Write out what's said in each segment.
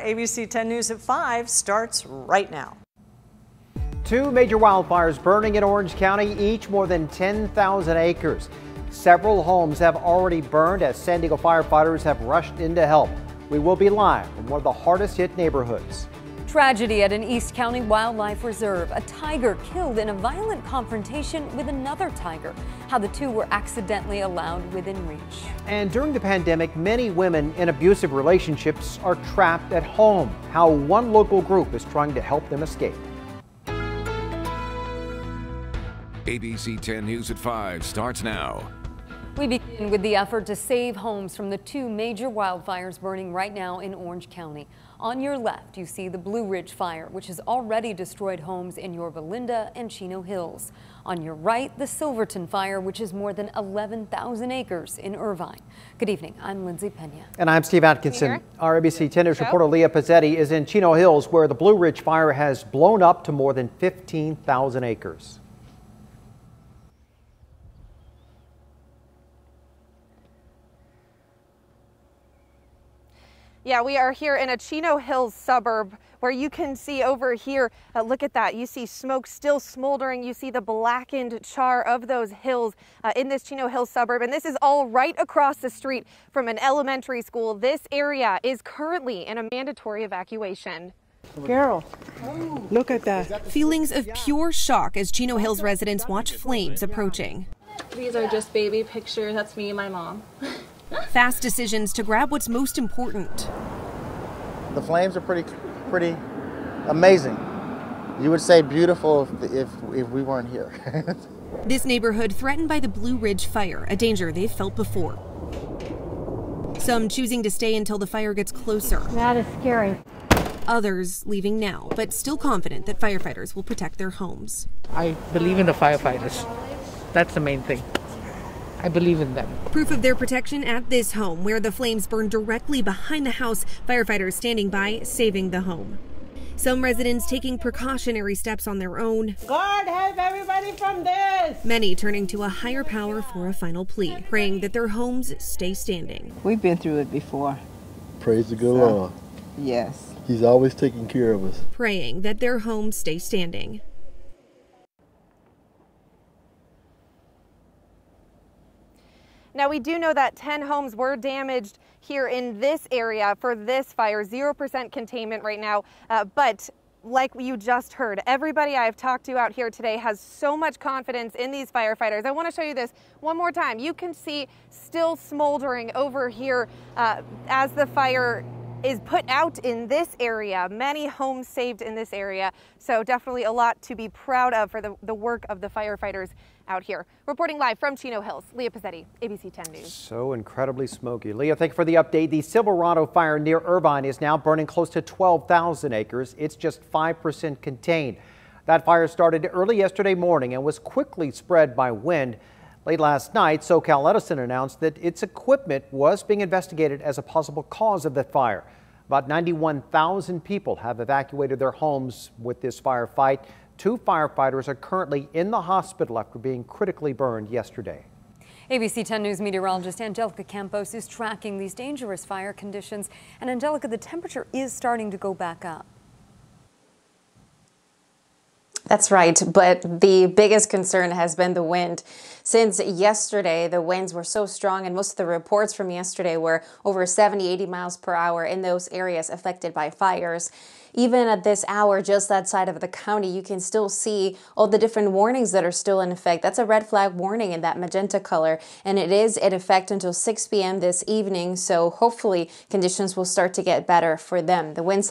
ABC 10 News at 5 starts right now. 2 major wildfires burning in Orange County, each more than 10,000 acres. Several homes have already burned as San Diego firefighters have rushed in to help. We will be live from one of the hardest hit neighborhoods. Tragedy at an East County wildlife reserve. A tiger killed in a violent confrontation with another tiger. How the two were accidentally allowed within reach. And during the pandemic, many women in abusive relationships are trapped at home. How one local group is trying to help them escape. ABC 10 News at 5 starts now. We begin with the effort to save homes from the 2 major wildfires burning right now in Orange County. On your left, you see the Blue Ridge Fire, which has already destroyed homes in Yorba Linda and Chino Hills. On your right, the Silverton Fire, which is more than 11,000 acres in Irvine. Good evening. I'm Lindsay Pena. And I'm Steve Atkinson. Our ABC 10 News reporter Leah Pizzetti is in Chino Hills, where the Blue Ridge Fire has blown up to more than 15,000 acres. Yeah, we are here in a Chino Hills suburb where you can see over here, look at that. You see smoke still smoldering. You see the blackened char of those hills in this Chino Hills suburb. And this is all right across the street from an elementary school. This area is currently in a mandatory evacuation. Carol, look at that. Feelings of pure shock as Chino Hills residents watch flames approaching. These are just baby pictures. That's me and my mom. Fast decisions to grab what's most important. The flames are pretty amazing. You would say beautiful if we weren't here. This neighborhood threatened by the Blue Ridge Fire, a danger they've felt before. Some choosing to stay until the fire gets closer. That is scary. Others leaving now, but still confident that firefighters will protect their homes. I believe in the firefighters. That's the main thing. I believe in them. Proof of their protection at this home, where the flames burned directly behind the house, firefighters standing by, saving the home. Some residents taking precautionary steps on their own. God help everybody from this! Many turning to a higher power for a final plea, praying that their homes stay standing. We've been through it before. Praise the good Lord. Yes. He's always taking care of us. Praying that their homes stay standing. Now, we do know that 10 homes were damaged here in this area for this fire, 0% containment right now. But like you just heard, everybody I've talked to out here today has so much confidence in these firefighters. I want to show you this one more time. You can see still smoldering over here as the fire is put out in this area. Many homes saved in this area. So definitely a lot to be proud of for the work of the firefighters out here. Reporting live from Chino Hills, Leah Pizzetti, ABC 10 News. So incredibly smoky. Leah, thank you for the update. The Silverado fire near Irvine is now burning close to 12,000 acres. It's just 5% contained. That fire started early yesterday morning and was quickly spread by wind. Late last night, SoCal Edison announced that its equipment was being investigated as a possible cause of the fire. About 91,000 people have evacuated their homes with this firefight. 2 firefighters are currently in the hospital after being critically burned yesterday. ABC 10 News meteorologist Angelica Campos is tracking these dangerous fire conditions. And Angelica, the temperature is starting to go back up. That's right, but the biggest concern has been the wind. Since yesterday, the winds were so strong, and most of the reports from yesterday were over 70, 80 miles per hour in those areas affected by fires. Even at this hour, just outside of the county, you can still see all the different warnings that are still in effect. That's a red flag warning in that magenta color, and it is in effect until 6 p.m. this evening, so hopefully conditions will start to get better for them. The winds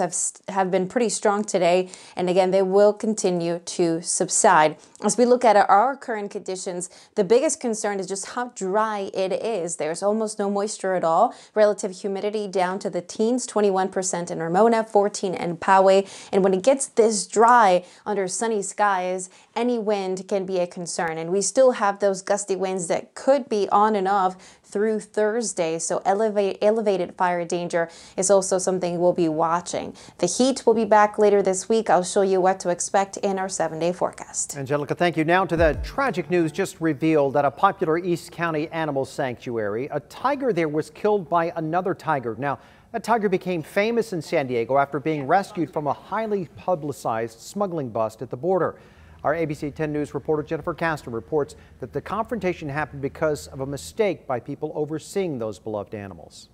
have been pretty strong today, and again, they will continue to subside. As we look at our current conditions, the biggest concern is just how dry it is. There's almost no moisture at all. Relative humidity down to the teens, 21% in Ramona, 14% in Poway. And when it gets this dry under sunny skies, any wind can be a concern. And we still have those gusty winds that could be on and off through Thursday, so elevated fire danger is also something we'll be watching. The heat will be back later this week. I'll show you what to expect in our 7-day forecast. Angelica, thank you. Now to the tragic news just revealed at a popular East County animal sanctuary. A tiger there was killed by another tiger. Now, A tiger became famous in San Diego after being rescued from a highly publicized smuggling bust at the border. Our ABC 10 News reporter Jennifer Castor reports that the confrontation happened because of a mistake by people overseeing those beloved animals.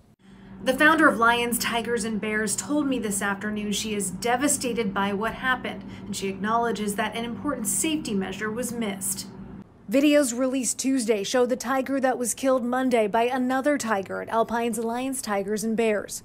The founder of Lions, Tigers, and Bears told me this afternoon she is devastated by what happened, and she acknowledges that an important safety measure was missed. Videos released Tuesday show the tiger that was killed Monday by another tiger at Alpine's Lions, Tigers, and Bears.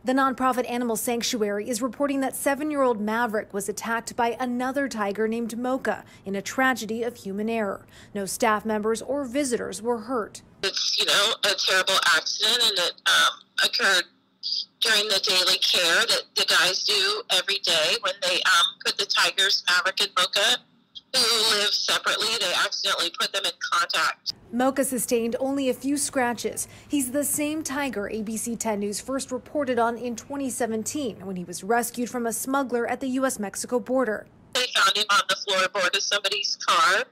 The nonprofit Animal Sanctuary is reporting that 7-year-old Maverick was attacked by another tiger named Mocha in a tragedy of human error. No staff members or visitors were hurt. It's, a terrible accident, and it occurred during the daily care that the guys do every day when they put the tigers, Maverick and Mocha, who live separately, they accidentally put them in contact. Mocha sustained only a few scratches. He's the same tiger ABC 10 News first reported on in 2017 when he was rescued from a smuggler at the U.S.-Mexico border. They found him on the floorboard of somebody's car,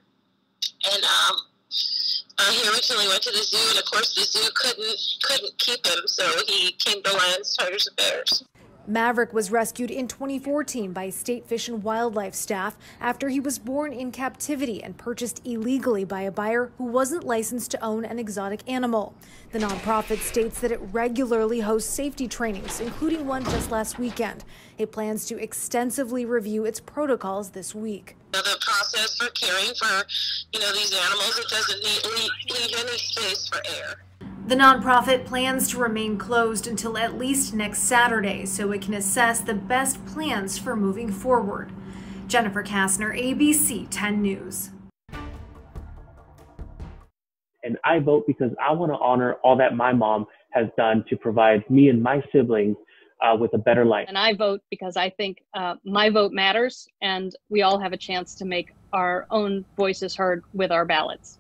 and he originally went to the zoo, and of course the zoo couldn't keep him, so he came to Lions, Tigers, and Bears. Maverick was rescued in 2014 by state Fish and Wildlife staff after he was born in captivity and purchased illegally by a buyer who wasn't licensed to own an exotic animal. The nonprofit states that it regularly hosts safety trainings, including one just last weekend. It plans to extensively review its protocols this week. The process for caring for, these animals, it doesn't leave any space for error. The nonprofit plans to remain closed until at least next Saturday so it can assess the best plans for moving forward. Jennifer Kastner, ABC 10 News. And I vote because I want to honor all that my mom has done to provide me and my siblings with a better life. And I vote because I think my vote matters, and we all have a chance to make our own voices heard with our ballots.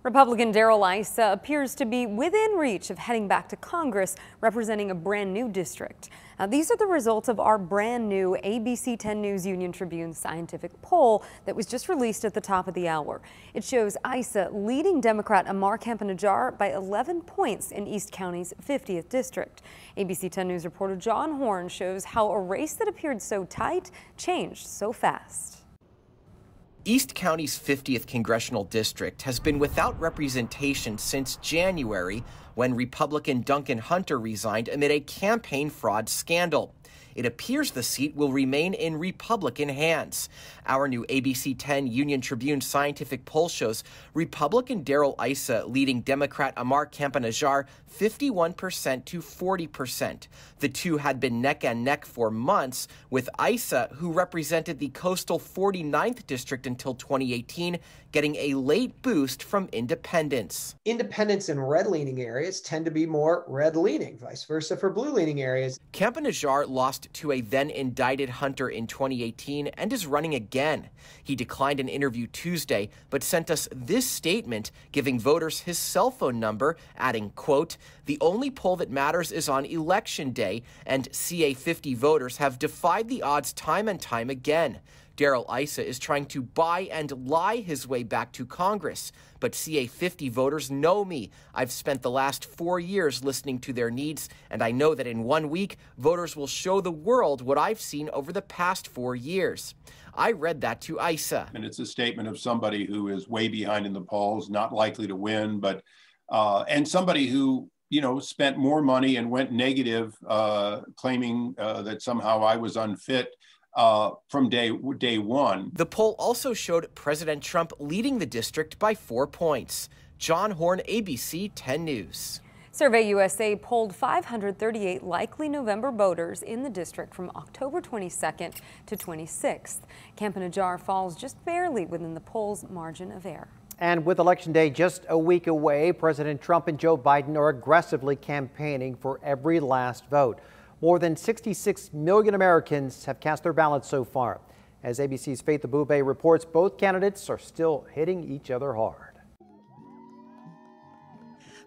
Republican Darrell ISSA appears to be within reach of heading back to Congress representing a brand new district. Now, these are the results of our brand new ABC 10 News Union Tribune scientific poll that was just released at the top of the hour. It shows ISSA leading Democrat Amar Campanajjar by 11 points in East County's 50th district. ABC 10 News reporter John Horn shows how a race that appeared so tight changed so fast. East County's 50th congressional district has been without representation since January, when Republican Duncan Hunter resigned amid a campaign fraud scandal. It appears the seat will remain in Republican hands. Our new ABC 10 Union Tribune scientific poll shows Republican Darrell ISSA leading Democrat Amar Campanajjar 51% to 40%. The two had been neck and neck for months, with ISSA, who represented the coastal 49th district until 2018, getting a late boost from independents. Independents in red-leaning areas tend to be more red-leaning, vice versa for blue-leaning areas. Campanajjar lost to a then-indicted Hunter in 2018 and is running again. He declined an interview Tuesday, but sent us this statement, giving voters his cell phone number, adding, quote, "The only poll that matters is on Election Day, and CA 50 voters have defied the odds time and time again. Darrell ISSA is trying to buy and lie his way back to Congress, but CA 50 voters know me. I've spent the last 4 years listening to their needs, and I know that in 1 week, voters will show the world what I've seen over the past 4 years." I read that to ISSA. And it's a statement of somebody who is way behind in the polls, not likely to win, but and somebody who, spent more money and went negative, claiming that somehow I was unfit from day one. The poll also showed President Trump leading the district by 4 points. John Horn, ABC 10 News. Survey USA polled 538 likely November voters in the district from October 22nd to 26th. Campanajjar falls just barely within the poll's margin of error. And with Election Day just a week away, President Trump and Joe Biden are aggressively campaigning for every last vote. More than 66 million Americans have cast their ballots so far. As ABC's Faith Abube reports, both candidates are still hitting each other hard.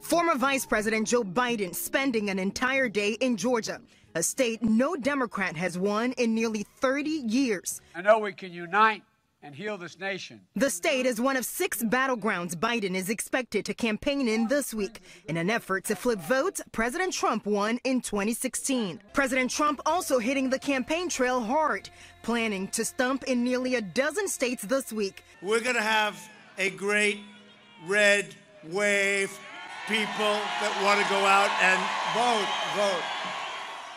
Former Vice President Joe Biden spending an entire day in Georgia, a state no Democrat has won in nearly 30 years. I know we can unite and heal this nation. The state is one of 6 battlegrounds Biden is expected to campaign in this week in an effort to flip votes President Trump won in 2016. President Trump also hitting the campaign trail hard, planning to stump in nearly a dozen states this week. We're going to have a great red wave, people that want to go out and vote.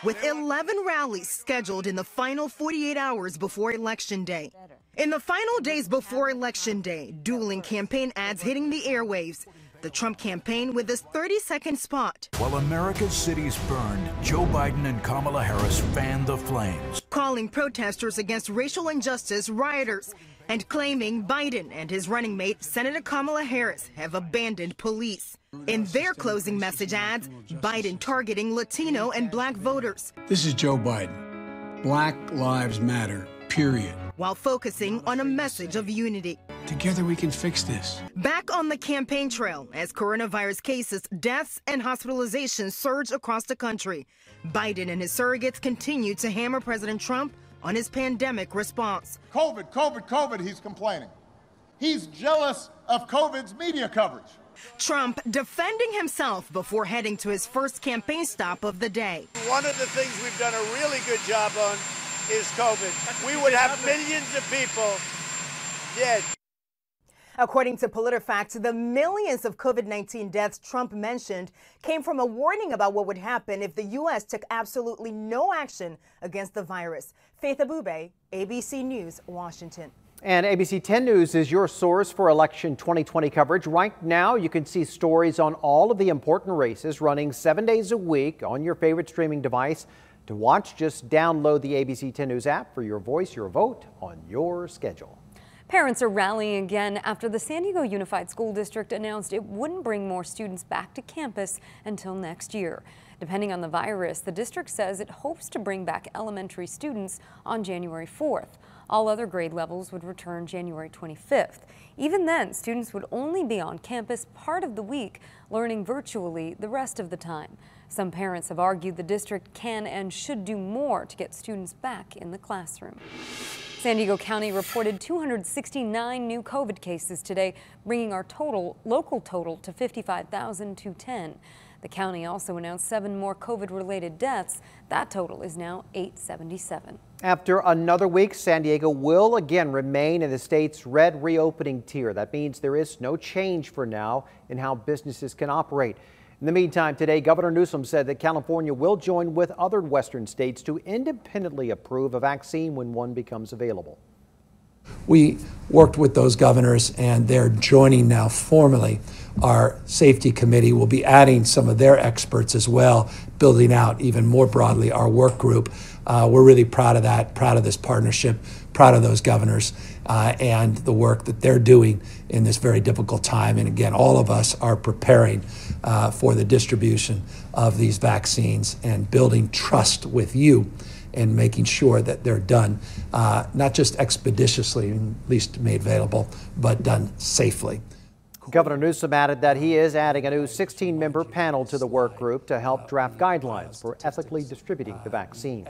With 11 rallies scheduled in the final 48 hours before Election Day. In the final days before Election Day, dueling campaign ads hitting the airwaves. The Trump campaign with this 30-second spot. While America's cities burned, Joe Biden and Kamala Harris fanned the flames. Calling protesters against racial injustice rioters and claiming Biden and his running mate, Senator Kamala Harris, have abandoned police. In their closing message ads, Biden targeting Latino and Black voters. This is Joe Biden. Black lives matter, period. While focusing on a message of unity. Together we can fix this. Back on the campaign trail as coronavirus cases, deaths, and hospitalizations surge across the country, Biden and his surrogates continue to hammer President Trump on his pandemic response. COVID, he's complaining. He's jealous of COVID's media coverage. Trump defending himself before heading to his first campaign stop of the day. One of the things we've done a really good job on is COVID. We would have millions of people dead. According to PolitiFact, the millions of COVID-19 deaths Trump mentioned came from a warning about what would happen if the U.S. took absolutely no action against the virus. Faith Abube, ABC News, Washington. And ABC 10 News is your source for election 2020 coverage. Right now, you can see stories on all of the important races running 7 days a week on your favorite streaming device. To watch, just download the ABC 10 News app for your voice, your vote on your schedule. Parents are rallying again after the San Diego Unified School District announced it wouldn't bring more students back to campus until next year. Depending on the virus, the district says it hopes to bring back elementary students on January 4th. All other grade levels would return January 25th. Even then, students would only be on campus part of the week, learning virtually the rest of the time. Some parents have argued the district can and should do more to get students back in the classroom. San Diego County reported 269 new COVID cases today, bringing our local total to 55,210. The county also announced 7 more COVID-related deaths. That total is now 877. After another week, San Diego will again remain in the state's red reopening tier. That means there is no change for now in how businesses can operate. In the meantime, today, Governor Newsom said that California will join with other western states to independently approve a vaccine when one becomes available. We worked with those governors, and they're joining now formally. Our safety committee will be adding some of their experts as well, building out even more broadly our work group. We're really proud of that, proud of this partnership, proud of those governors and the work that they're doing in this very difficult time. And again, all of us are preparing for the distribution of these vaccines and building trust with you and making sure that they're done, not just expeditiously, at least made available, but done safely. Governor Newsom added that he is adding a new 16-member panel to the work group to help draft guidelines for ethically distributing the vaccine.